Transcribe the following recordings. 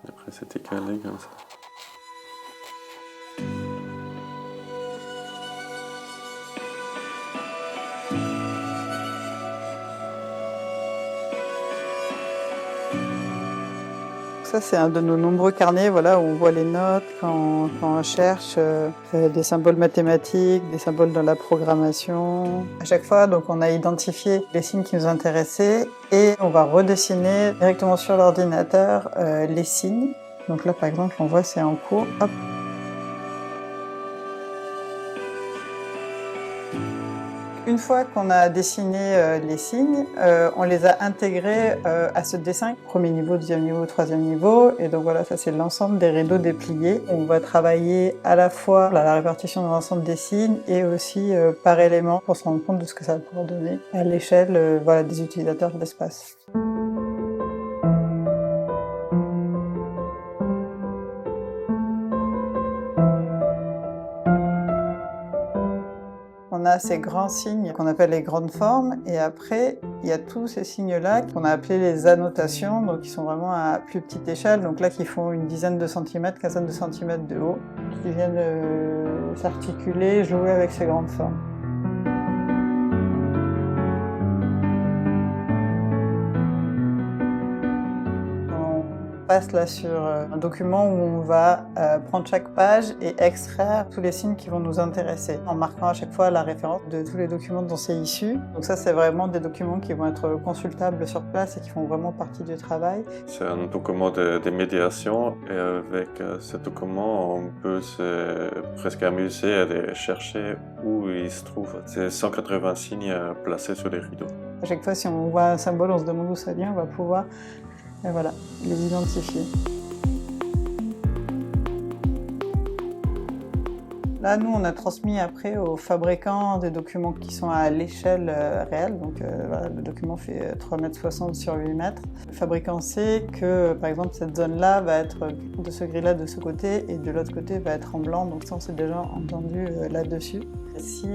Après, c'est écalé comme ça. Ça, c'est un de nos nombreux carnets, voilà, où on voit les notes quand on cherche des symboles mathématiques, des symboles dans la programmation. À chaque fois, donc, on a identifié les signes qui nous intéressaient et on va redessiner directement sur l'ordinateur les signes. Donc là, par exemple, on voit c'est en cours. Hop. Une fois qu'on a dessiné les signes, on les a intégrés à ce dessin. Premier niveau, deuxième niveau, troisième niveau. Et donc voilà, ça c'est l'ensemble des rideaux dépliés. On va travailler à la fois la répartition de l'ensemble des signes et aussi par élément pour se rendre compte de ce que ça va pouvoir donner à l'échelle voilà, des utilisateurs de l'espace. On a ces grands signes qu'on appelle les grandes formes et après il y a tous ces signes-là qu'on a appelés les annotations, donc qui sont vraiment à plus petite échelle, donc là qui font une dizaine de centimètres, quinzaine de centimètres de haut, qui viennent s'articuler, jouer avec ces grandes formes. On passe là sur un document où on va prendre chaque page et extraire tous les signes qui vont nous intéresser, en marquant à chaque fois la référence de tous les documents dont c'est issu. Donc ça, c'est vraiment des documents qui vont être consultables sur place et qui font vraiment partie du travail. C'est un document de médiation et avec ce document, on peut presque amuser à chercher où il se trouve. C'est 180 signes placés sur les rideaux. À chaque fois, si on voit un symbole, on se demande où ça vient, on va pouvoir voilà, les identifier. Là, nous, on a transmis après aux fabricants des documents qui sont à l'échelle réelle. Donc, voilà, le document fait 3,60 m sur 8 mètres. Le fabricant sait que, par exemple, cette zone-là va être de ce gris-là de ce côté et de l'autre côté va être en blanc. Donc, ça, on s'est déjà entendu là-dessus. Si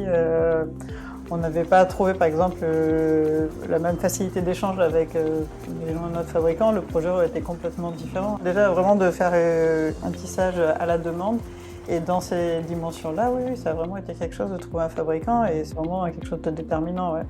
on n'avait pas trouvé, par exemple, la même facilité d'échange avec les gens de notre fabricant, le projet aurait été complètement différent. Déjà, vraiment de faire un tissage à la demande. Et dans ces dimensions-là, oui, ça a vraiment été quelque chose de trouver un fabricant et c'est vraiment quelque chose de déterminant, ouais.